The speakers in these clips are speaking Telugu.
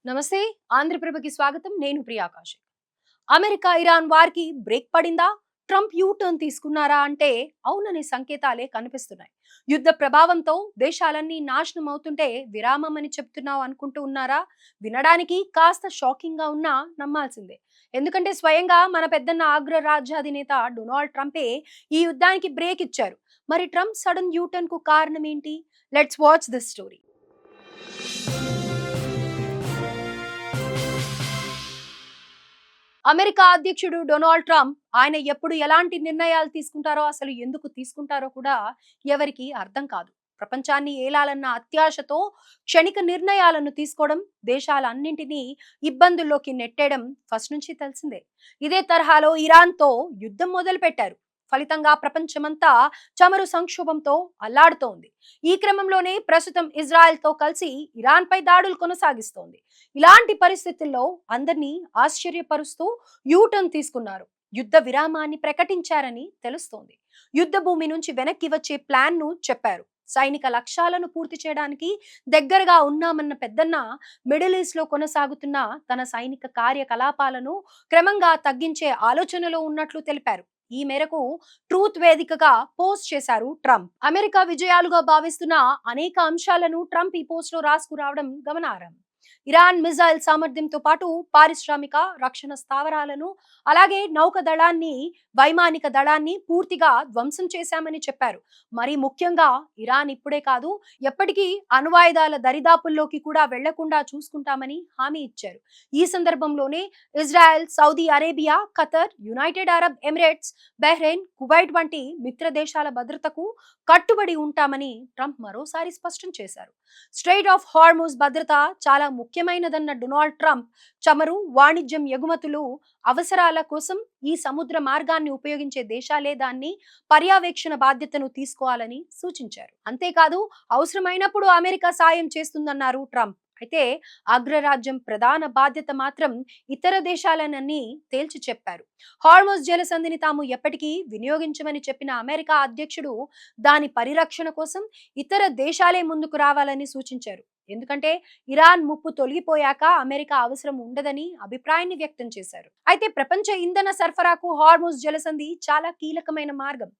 నమస్తే. ఆంధ్రప్రభకి స్వాగతం. నేను ప్రియాకాష్. అమెరికా ఇరాన్ వార్కి బ్రేక్ పడిందా? ట్రంప్ యూ టర్న్ తీసుకున్నారా అంటే అవుననే సంకేతాలే కనిపిస్తున్నాయి. యుద్ధ ప్రభావంతో దేశాలన్నీ నాశనం అవుతుంటే విరామం అని చెప్తున్నావు అనుకుంటూ ఉన్నారా? వినడానికి కాస్త షాకింగ్ గా ఉన్నా నమ్మాల్సిందే. ఎందుకంటే స్వయంగా మన పెద్దన్న అగ్రరాజ్యాధినేత డొనాల్డ్ ట్రంపే ఈ యుద్ధానికి బ్రేక్ ఇచ్చారు. మరి ట్రంప్ సడన్ యూ టర్న్ కు కారణం ఏంటి? Let's watch this story. America అధ్యక్షుడు డొనాల్డ్ ట్రంప్ ఆయన ఎప్పుడు ఎలాంటి నిర్ణయాలు తీసుకుంటారో అసలు ఎందుకు తీసుకుంటారో కూడా ఎవరికి అర్థం కాదు. ప్రపంచాన్ని ఏలాలన్న అత్యాశతో క్షణిక నిర్ణయాలను తీసుకోవడం, దేశాలన్నింటినీ ఇబ్బందుల్లోకి నెట్టేయడం ఫస్ట్ నుంచి తెలిసిందే. ఇదే తరహాలో ఇరాన్తో యుద్ధం మొదలు పెట్టారు. ఫలితంగా ప్రపంచమంతా చమురు సంక్షోభంతో అల్లాడుతోంది. ఈ క్రమంలోనే ప్రస్తుతం ఇజ్రాయెల్తో కలిసి ఇరాన్ పై దాడులు కొనసాగిస్తోంది. ఇలాంటి పరిస్థితుల్లో అందరినీ ఆశ్చర్యపరుస్తూ యూటర్న్ తీసుకున్నారు. యుద్ధ విరామాన్ని ప్రకటించారని తెలుస్తోంది. యుద్ధ భూమి నుంచి వెనక్కి వచ్చే ప్లాన్ ను చెప్పారు. సైనిక లక్ష్యాలను పూర్తి చేయడానికి దగ్గరగా ఉన్నామన్న పెద్దన్న మిడిల్ ఈస్ట్ లో కొనసాగుతున్న తన సైనిక కార్యకలాపాలను క్రమంగా తగ్గించే ఆలోచనలో ఉన్నట్లు తెలిపారు. ఈ మేరకు ట్రూత్ వేదికగా పోస్ట్ చేశారు ట్రంప్. అమెరికా విజయాలుగా భావిస్తున్న అనేక అంశాలను ట్రంప్ ఈ పోస్ట్ లో రాసుకురావడం గమనార్హం. ఇరాన్ మిజైల్ సామర్థ్యంతో పాటు పారిశ్రామిక రక్షణ స్థావరాలను, అలాగే నౌక దళాన్ని, వైమానిక దళాన్ని పూర్తిగా ధ్వంసం చేశామని చెప్పారు. మరి ముఖ్యంగా ఇరాన్ ఇప్పుడే కాదు, ఎప్పటికీ అణ్వాయుధాల దరిదాపుల్లోకి కూడా వెళ్లకుండా చూసుకుంటామని హామీ ఇచ్చారు. ఈ సందర్భంలోనే Israel, Saudi Arabia, Qatar, United Arab Emirates, Bahrain, Kuwait వంటి మిత్ర దేశాల భద్రతకు కట్టుబడి ఉంటామని ట్రంప్ మరోసారి స్పష్టం చేశారు. స్ట్రెయిట్ ఆఫ్ హార్మూజ్ భద్రత చాలా ముఖ్యమైనదన్న డొనాల్డ్ ట్రంప్ చమురు, వాణిజ్యం ఎగుమతులు అవసరాల కోసం ఈ సముద్ర మార్గాన్ని ఉపయోగించే దేశాలే దాన్ని పర్యవేక్షణ బాధ్యతను తీసుకోవాలని సూచించారు. అంతేకాదు, అవసరమైనప్పుడు అమెరికా సాయం చేస్తుందన్నారు ట్రంప్. అయితే అగ్రరాజ్యం ప్రధాన బాధ్యత మాత్రం ఇతర దేశాలనని తేల్చి చెప్పారు. హార్మోజ్ జలసంధిని తాము ఎప్పటికీ వినియోగించమని చెప్పిన అమెరికా అధ్యక్షుడు దాని పరిరక్షణ కోసం ఇతర దేశాలే ముందుకు రావాలని సూచించారు. ఎందుకంటే ఇరాన్ ముప్పు తొలగిపోయాక అమెరికా అవసరం ఉండదని అభిప్రాయాన్ని వ్యక్తం చేశారు. అయితే ప్రపంచ ఇంధన సరఫరాకు హార్మోజ్ జలసంధి చాలా కీలకమైన మార్గం.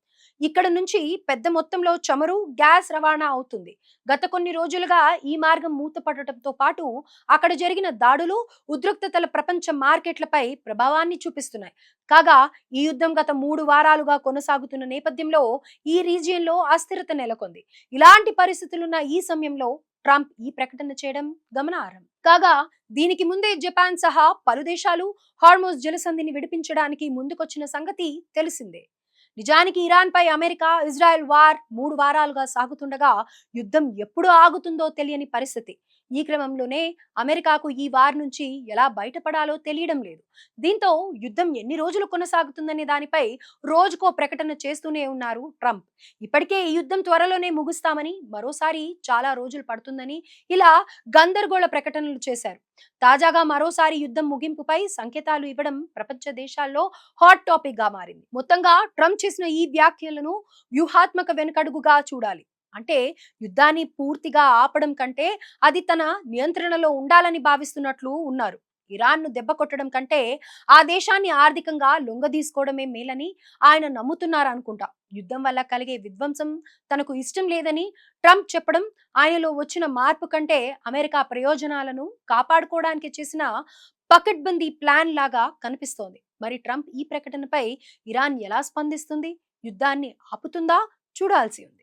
ఇక్కడ నుంచి పెద్ద మొత్తంలో చమురు, గ్యాస్ రవాణా అవుతుంది. గత కొన్ని రోజులుగా ఈ మార్గం మూతపడటంతో పాటు అక్కడ జరిగిన దాడులు, ఉద్రిక్తతల ప్రపంచ మార్కెట్లపై ప్రభావాన్ని చూపిస్తున్నాయి. కాగా ఈ యుద్ధం గత 3 వారాలుగా కొనసాగుతున్న నేపథ్యంలో ఈ రీజియన్ లో అస్థిరత నెలకొంది. ఇలాంటి పరిస్థితులున్న ఈ సమయంలో ట్రంప్ ఈ ప్రకటన చేయడం గమనార్హం. కాగా దీనికి ముందే జపాన్ సహా పలు దేశాలు హార్మోజ్ జలసంధిని విడిపించడానికి ముందుకొచ్చిన సంగతి తెలిసిందే. నిజానికి ఇరాన్ పై అమెరికా ఇజ్రాయెల్ వార్ 3 వారాలుగా సాగుతుండగా యుద్ధం ఎప్పుడు ఆగుతుందో తెలియని పరిస్థితి. ఈ క్రమంలోనే అమెరికాకు ఈ వార్ నుంచి ఎలా బయటపడాలో తెలియడం లేదు. దీంతో యుద్ధం ఎన్ని రోజులు కొనసాగుతుందనే దానిపై రోజుకో ప్రకటన చేస్తూనే ఉన్నారు ట్రంప్. ఇప్పటికే ఈ యుద్ధం త్వరలోనే ముగుస్తామని, మరోసారి చాలా రోజులు పడుతుందని ఇలా గందరగోళ ప్రకటనలు చేశారు. తాజాగా మరోసారి యుద్ధం ముగింపుపై సంకేతాలు ఇవ్వడం ప్రపంచ దేశాల్లో హాట్ టాపిక్ గా మారింది. మొత్తంగా ట్రంప్ చేసిన ఈ వ్యాఖ్యలను వ్యూహాత్మక వెనుకడుగుగా చూడాలి. అంటే యుద్ధాన్ని పూర్తిగా ఆపడం కంటే అది తన నియంత్రణలో ఉండాలని భావిస్తున్నట్లు ఉన్నారు. ఇరాన్ ను దెబ్బ కొట్టడం కంటే ఆ దేశాన్ని ఆర్థికంగా లొంగదీసుకోవడమే మేలని ఆయన నమ్ముతున్నారు అనుకుంటా. యుద్ధం వల్ల కలిగే విధ్వంసం తనకు ఇష్టం లేదని ట్రంప్ చెప్పడం ఆయనలో వచ్చిన మార్పు కంటే అమెరికా ప్రయోజనాలను కాపాడుకోవడానికి చేసిన పకడ్బందీ ప్లాన్ లాగా కనిపిస్తోంది. మరి ట్రంప్ ఈ ప్రకటనపై ఇరాన్ ఎలా స్పందిస్తుంది? యుద్ధాన్ని ఆపుతుందా? చూడాల్సి ఉంది.